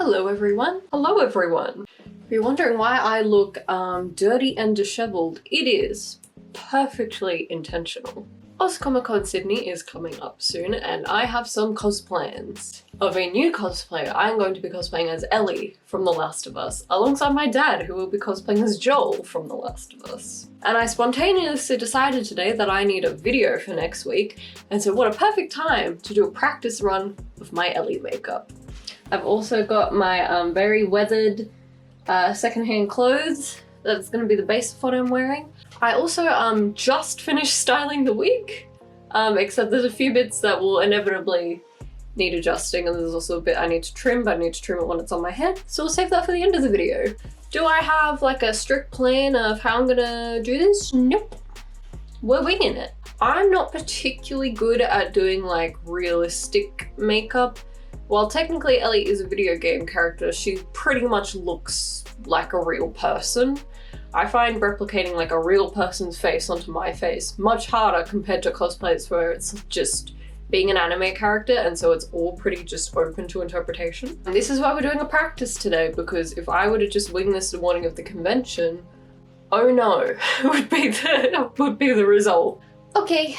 Hello everyone. Hello everyone. If you're wondering why I look dirty and disheveled, it is perfectly intentional. Oz Comic Con Sydney is coming up soon and I have some plans. Of a new cosplayer, I'm going to be cosplaying as Ellie from The Last of Us, alongside my dad who will be cosplaying as Joel from The Last of Us. And I spontaneously decided today that I need a video for next week, and so what a perfect time to do a practice run of my Ellie makeup. I've also got my very weathered secondhand clothes. That's going to be the base of what I'm wearing. I also just finished styling the wig, except there's a few bits that will inevitably need adjusting, and there's also a bit I need to trim, but I need to trim it when it's on my head. So we'll save that for the end of the video. Do I have like a strict plan of how I'm gonna do this? Nope. We're winging it. I'm not particularly good at doing like realistic makeup. While technically Ellie is a video game character, she pretty much looks like a real person. I find replicating like a real person's face onto my face much harder compared to cosplays where it's just being an anime character, and so it's all pretty just open to interpretation. And this is why we're doing a practice today, because if I were to just wing this the morning of the convention, oh no, would be the result. Okay,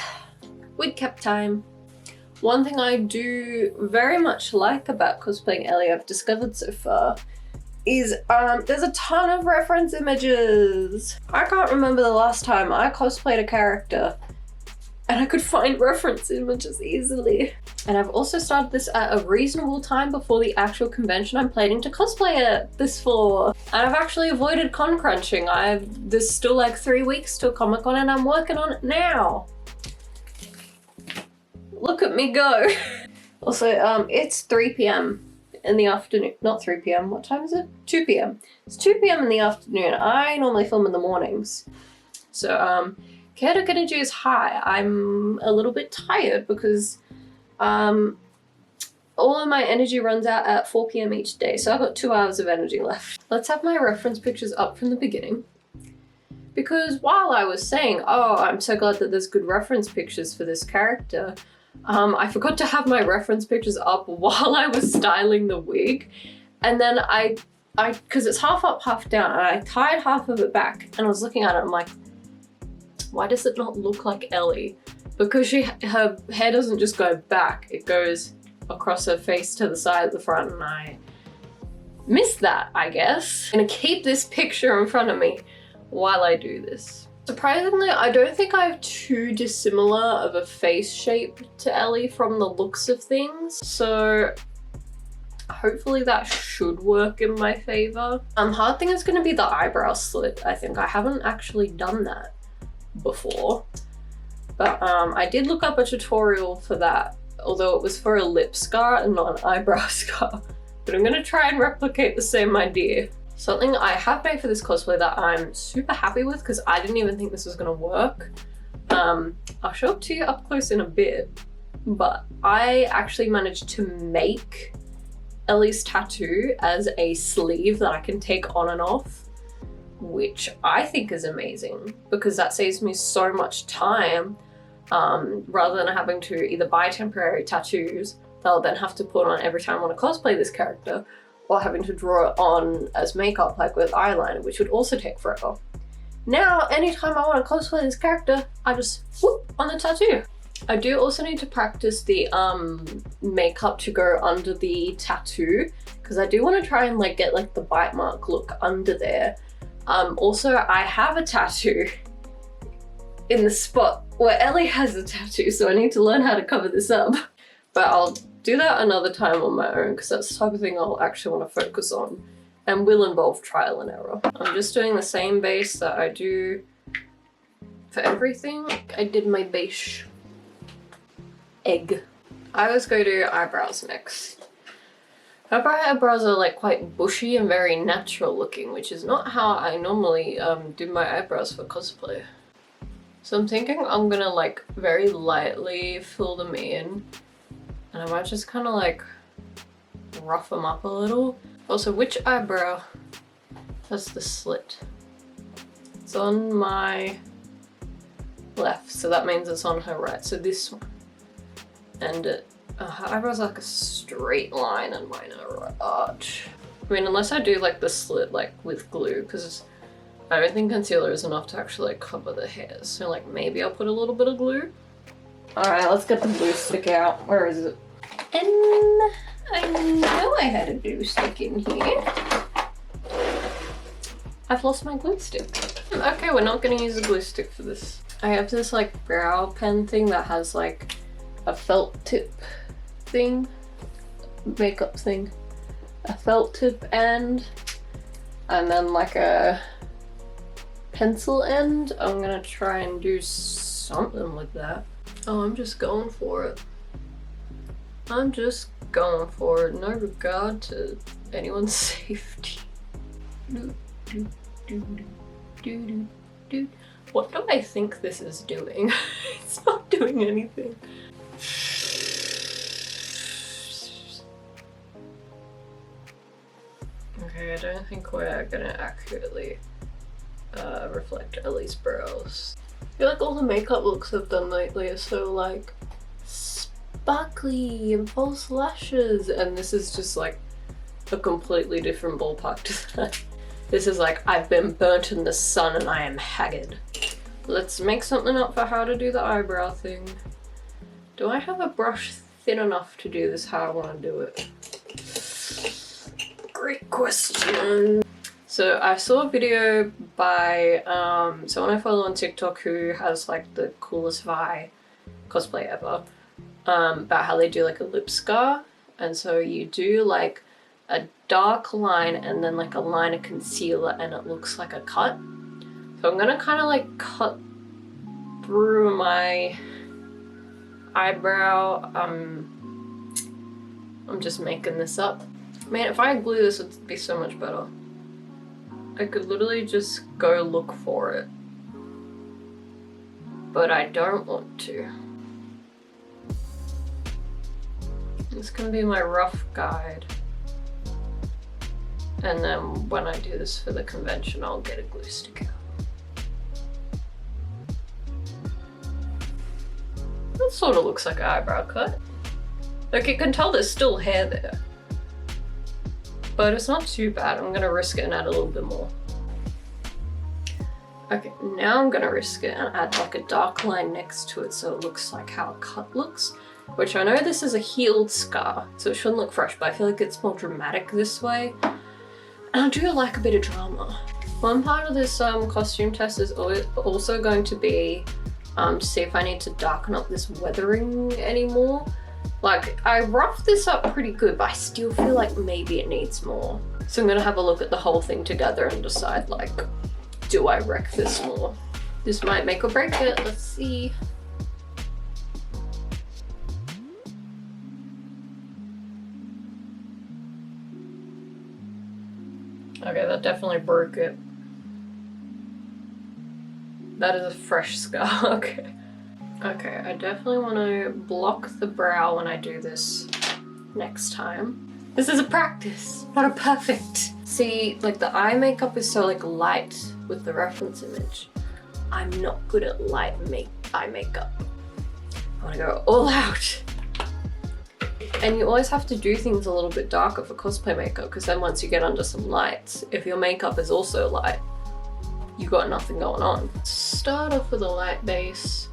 wig cap time. One thing I do very much like about cosplaying Ellie I've discovered so far is there's a ton of reference images. I can't remember the last time I cosplayed a character and I could find reference images easily. And I've also started this at a reasonable time before the actual convention I'm planning to cosplay at this for. And I've actually avoided con crunching. There's still like 3 weeks till Comic-Con and I'm working on it now. Look at me go. Also, it's 3 p.m. in the afternoon. Not 3 p.m. What time is it? 2 p.m. It's 2 p.m. in the afternoon. I normally film in the mornings. So, chaotic energy is high. I'm a little bit tired because all of my energy runs out at 4 p.m. each day. So I've got 2 hours of energy left. Let's have my reference pictures up from the beginning. Because while I was saying, oh, I'm so glad that there's good reference pictures for this character, I forgot to have my reference pictures up while I was styling the wig. And then because it's half up, half down, and I tied half of it back and I was looking at it, I'm like, why does it not look like Ellie? Because her hair doesn't just go back, it goes across her face to the side of the front, and I missed that, I guess. I'm gonna keep this picture in front of me while I do this. Surprisingly, I don't think I have too dissimilar of a face shape to Ellie from the looks of things, so hopefully that should work in my favor. Hard thing is gonna be the eyebrow slit, I think. I haven't actually done that before, but I did look up a tutorial for that, although it was for a lip scar and not an eyebrow scar. But I'm gonna try and replicate the same idea. Something I have made for this cosplay that I'm super happy with, because I didn't even think this was gonna work. I'll show it to you up close in a bit, but I actually managed to make Ellie's tattoo as a sleeve that I can take on and off, which I think is amazing because that saves me so much time, rather than having to either buy temporary tattoos that I'll then have to put on every time I want to cosplay this character, or having to draw it on as makeup like with eyeliner, which would also take forever. Now, anytime I want to cosplay this character, I just whoop on the tattoo. I do also need to practice the makeup to go under the tattoo, because I do want to try and like get like the bite mark look under there. Also, I have a tattoo in the spot where Ellie has a tattoo, so I need to learn how to cover this up. But I'll do that another time on my own, because that's the type of thing I'll actually want to focus on and will involve trial and error. I'm just doing the same base that I do for everything. I did my base egg. I always go to eyebrows next. Her eyebrows are like quite bushy and very natural looking, which is not how I normally do my eyebrows for cosplay. So I'm thinking I'm gonna like very lightly fill them in, and I might just kind of like rough them up a little. Also, which eyebrow has the slit? It's on my left, so that means it's on her right. So this one. And Her eyebrows are like a straight line and mine are an arch. I mean, unless I do like the slit like with glue, because I don't think concealer is enough to actually like cover the hairs. So like maybe I'll put a little bit of glue. Alright, let's get the glue stick out. Where is it? And I know I had a glue stick in here. I've lost my glue stick. Okay, we're not gonna use a glue stick for this. I have this like brow pen thing that has like a felt tip thing, makeup thing, a felt tip end, and then like a pencil end. I'm gonna try and do something with that. Oh, I'm just going for it. I'm just going for it, no regard to anyone's safety. What do I think this is doing? It's not doing anything. Okay, I don't think we're gonna accurately reflect Ellie's brows. I feel like all the makeup looks I've done lately are so like sparkly and false lashes, and this is just like a completely different ballpark to that. This is like, I've been burnt in the sun and I am haggard. Let's make something up for how to do the eyebrow thing. Do I have a brush thin enough to do this how I want to do it? Great question. So I saw a video by someone I follow on TikTok who has like the coolest Vi cosplay ever, about how they do like a lip scar. And so you do like a dark line and then like a line of concealer and it looks like a cut. So I'm gonna kind of like cut through my eyebrow. I'm just making this up. Man, if I glue this, it'd be so much better. I could literally just go look for it. But I don't want to. This can be my rough guide. And then when I do this for the convention, I'll get a glue stick out. That sort of looks like an eyebrow cut. Like you can tell there's still hair there. But it's not too bad. I'm gonna risk it and add a little bit more. Okay, now I'm gonna risk it and add like a dark line next to it so it looks like how a cut looks. Which I know this is a healed scar, so it shouldn't look fresh, but I feel like it's more dramatic this way. And I do like a bit of drama. One part of this costume test is also going to be to see if I need to darken up this weathering anymore. Like, I roughed this up pretty good, but I still feel like maybe it needs more. So I'm gonna have a look at the whole thing together and decide, like, do I wreck this more? This might make or break it, let's see. Okay, that definitely broke it. That is a fresh scar, okay. Okay, I definitely want to block the brow when I do this next time. This is a practice, not a perfect. See, like the eye makeup is so like light with the reference image. I'm not good at light eye makeup. I want to go all out. And you always have to do things a little bit darker for cosplay makeup, because then once you get under some lights, if your makeup is also light, you got nothing going on. Start off with a light base.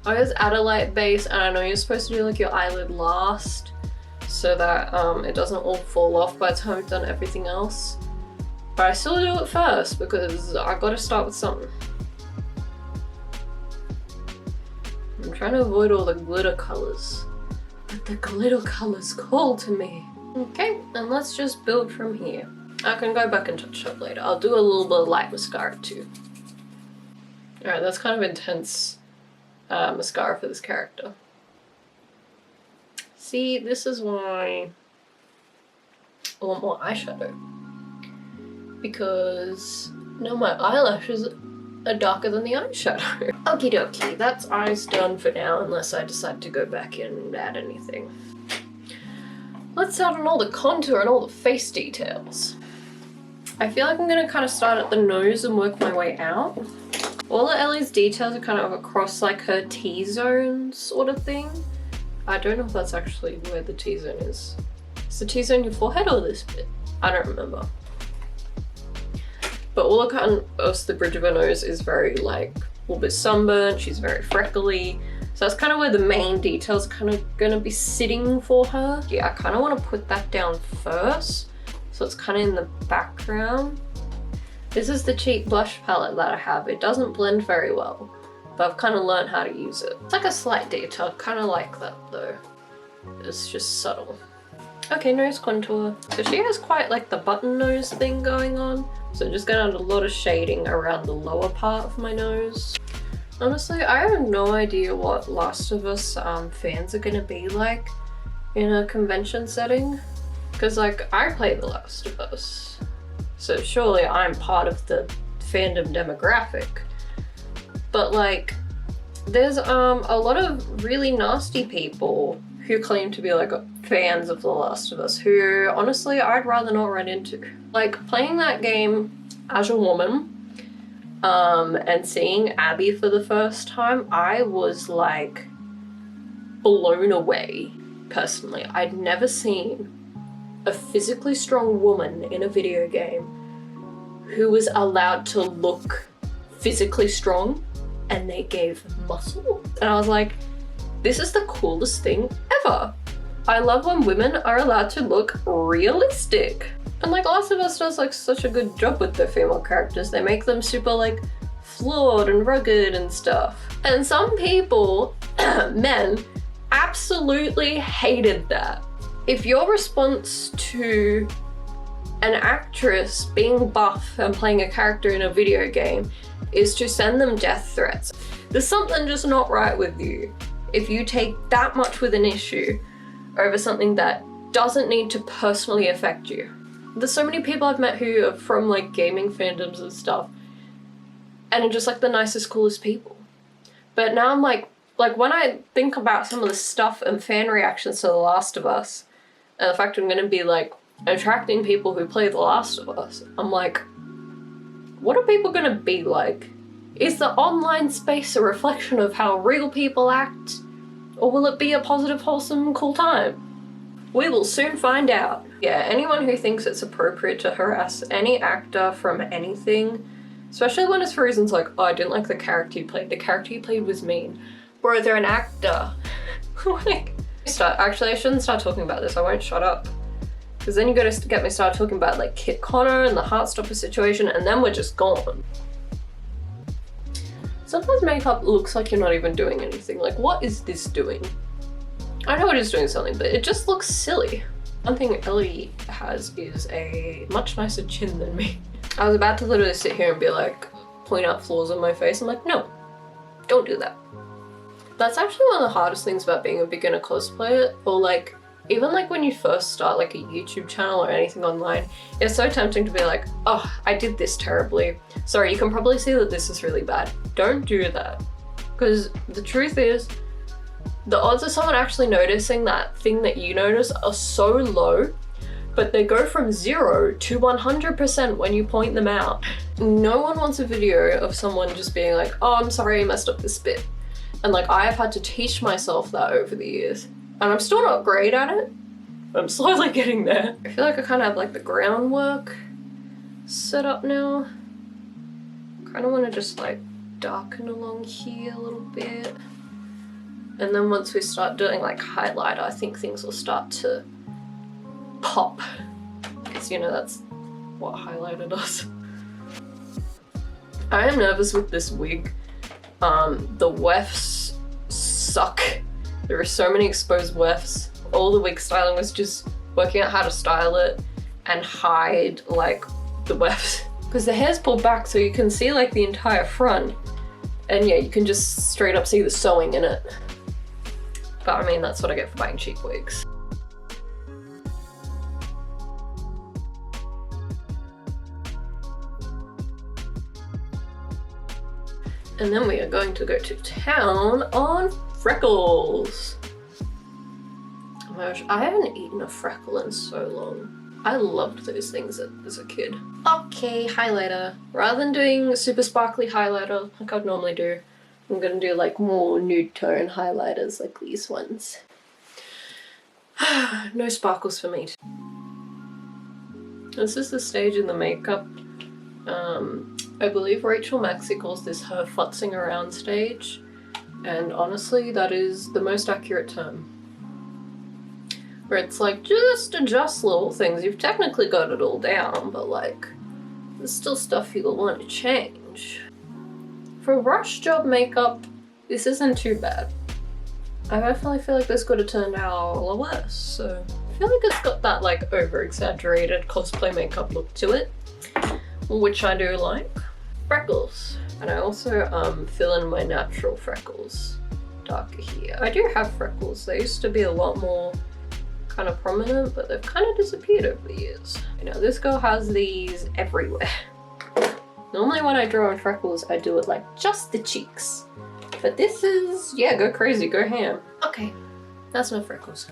I always add a light base, and I know you're supposed to do like your eyelid last so that it doesn't all fall off by the time you've done everything else. But I still do it first because I gotta start with something. I'm trying to avoid all the glitter colors, but the glitter colors call to me. Okay, and let's just build from here. I can go back and touch up later. I'll do a little bit of light mascara too. Alright, that's kind of intense mascara for this character. See, this is why I want more eyeshadow. Because now my eyelashes are darker than the eyeshadow. Okie dokie, that's eyes done for now unless I decide to go back in and add anything. Let's add on all the contour and all the face details. I feel like I'm gonna kind of start at the nose and work my way out. All of Ellie's details are kind of across like her T-zone sort of thing. I don't know if that's actually where the T-zone is. Is the T-zone your forehead or this bit? I don't remember. But all across the bridge of her nose is very like a little bit sunburnt. She's very freckly. So that's kind of where the main details kind of gonna be sitting for her. Yeah, I kind of want to put that down first. So it's kind of in the background. This is the cheap blush palette that I have. It doesn't blend very well, but I've kind of learned how to use it. It's like a slight detail, kind of like that though. It's just subtle. Okay, nose contour. So she has quite like the button nose thing going on. So just gonna add a lot of shading around the lower part of my nose. Honestly, I have no idea what Last of Us fans are gonna be like in a convention setting. Because like, I play The Last of Us. So surely I'm part of the fandom demographic. But like, there's a lot of really nasty people who claim to be like fans of The Last of Us, who honestly I'd rather not run into. Like, playing that game as a woman, and seeing Abby for the first time, I was like blown away, personally. I'd never seen a physically strong woman in a video game who was allowed to look physically strong and they gave muscle. And I was like, this is the coolest thing ever. I love when women are allowed to look realistic. And like Last of Us does like such a good job with their female characters. They make them super like flawed and rugged and stuff. And some people, men, absolutely hated that. If your response to an actress being buff and playing a character in a video game is to send them death threats, there's something just not right with you. If you take that much with an issue over something that doesn't need to personally affect you. There's so many people I've met who are from like gaming fandoms and stuff and are just like the nicest, coolest people. But now I'm like when I think about some of the stuff and fan reactions to The Last of Us, and the fact I'm gonna be like attracting people who play The Last of Us, I'm like, what are people gonna be like? Is the online space a reflection of how real people act? Or will it be a positive, wholesome, cool time? We will soon find out. Yeah, anyone who thinks it's appropriate to harass any actor from anything, especially when it's for reasons like, oh, I didn't like the character you played. The character you played was mean. Bro, they're an actor. Like, actually, I shouldn't start talking about this. I won't shut up. Because then you gotta get me started talking about like Kit Connor and the Heartstopper situation, and then we're just gone. Sometimes makeup looks like you're not even doing anything. Like, what is this doing? I know it is doing something, but it just looks silly. One thing Ellie has is a much nicer chin than me. I was about to literally sit here and be like, point out flaws on my face. I'm like, no, don't do that. That's actually one of the hardest things about being a beginner cosplayer, or like, even like when you first start like a YouTube channel or anything online, it's so tempting to be like, oh, I did this terribly. Sorry, you can probably see that this is really bad. Don't do that. Because the truth is, the odds of someone actually noticing that thing that you notice are so low, but they go from 0 to 100% when you point them out. No one wants a video of someone just being like, oh, I'm sorry I messed up this bit. And like, I have had to teach myself that over the years. And I'm still not great at it, but I'm slowly getting there. I feel like I kind of have like the groundwork set up now. Kind of want to just like darken along here a little bit. And then once we start doing like highlighter, I think things will start to pop. Because you know, that's what highlighter does. I am nervous with this wig. The wefts suck. There are so many exposed wefts. All the wig styling was just working out how to style it and hide like the wefts. Because the hair's pulled back so you can see like the entire front. And yeah, you can just straight up see the sewing in it. But I mean, that's what I get for buying cheap wigs. And then we are going to go to town on freckles. Oh my gosh, I haven't eaten a freckle in so long. I loved those things as a kid. Okay, highlighter. Rather than doing a super sparkly highlighter like I'd normally do, I'm gonna do like more nude tone highlighters like these ones. No sparkles for me. This is the stage in the makeup. I believe Rachel Maxey calls this her futzing around stage, and honestly that is the most accurate term. Where it's like, just adjust little things. You've technically got it all down, but like, there's still stuff you'll want to change. For rush job makeup, this isn't too bad. I definitely feel like this could have turned out a lot worse, so I feel like it's got that like over-exaggerated cosplay makeup look to it, which I do like. Freckles. And I also fill in my natural freckles darker here. I do have freckles. They used to be a lot more kind of prominent, but they've kind of disappeared over the years. You know, this girl has these everywhere. Normally when I draw on freckles, I do it like just the cheeks. But this is, yeah, go crazy, go ham. Okay, that's no freckles.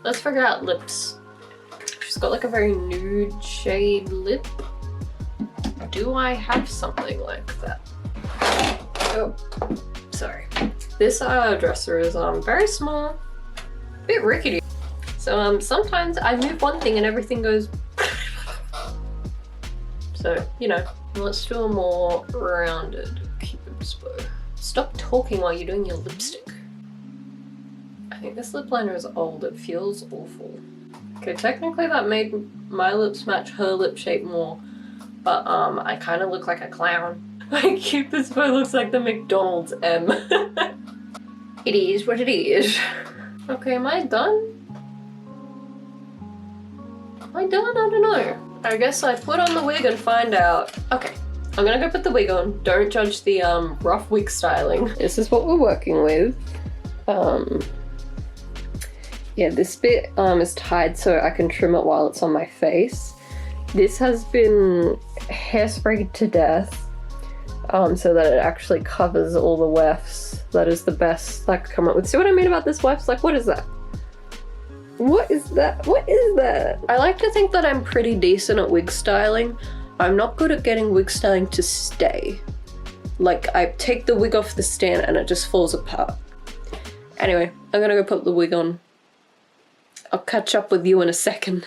Let's figure out lips. She's got like a very nude shade lip. Do I have something like that? Oh, sorry. This dresser is very small, a bit rickety. So sometimes I move one thing and everything goes. So, you know, let's do a more rounded Cupid's bow. Stop talking while you're doing your lipstick. I think this lip liner is old, it feels awful. Okay, technically that made my lips match her lip shape more, but I kind of look like a clown. My Cupid's bow looks like the McDonald's M. It is what it is. Okay, am I done? Am I done? I don't know. I guess I put on the wig and find out. Okay, I'm gonna go put the wig on. Don't judge the rough wig styling. This is what we're working with. Yeah, this bit is tied so I can trim it while it's on my face. This has been hairsprayed to death so that it actually covers all the wefts. That is the best I could come up with. See what I mean about this wefts? Like, what is that? What is that? What is that? I like to think that I'm pretty decent at wig styling. I'm not good at getting wig styling to stay. Like, I take the wig off the stand and it just falls apart. Anyway, I'm gonna go put the wig on. I'll catch up with you in a second.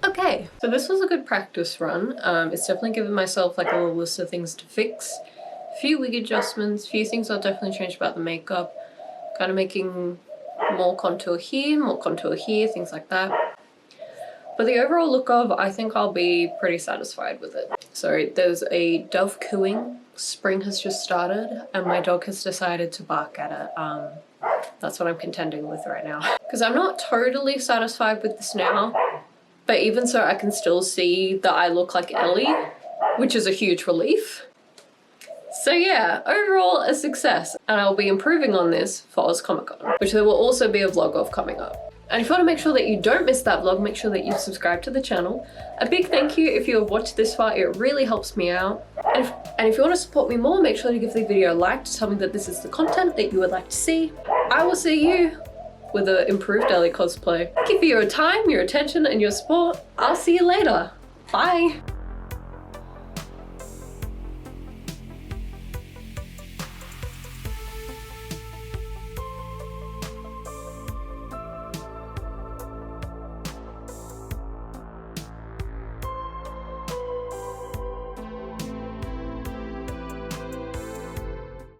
Okay, so this was a good practice run. It's definitely given myself like a little list of things to fix. A few wig adjustments, a few things I'll definitely change about the makeup. Kind of making more contour here, things like that. But the overall look of, I think I'll be pretty satisfied with it. So there's a dove cooing. Spring has just started and my dog has decided to bark at it. That's what I'm contending with right now. Because I'm not totally satisfied with this now. But even so, I can still see that I look like Ellie, which is a huge relief. So yeah, overall a success. And I'll be improving on this for Oz Comic Con, which there will also be a vlog of coming up. And if you want to make sure that you don't miss that vlog, make sure that you subscribe to the channel. A big thank you if you have watched this far, it really helps me out. And if you want to support me more, make sure to give the video a like to tell me that this is the content that you would like to see. I will see you with an improved Ellie cosplay. Thank you for your time, your attention, and your support. I'll see you later. Bye.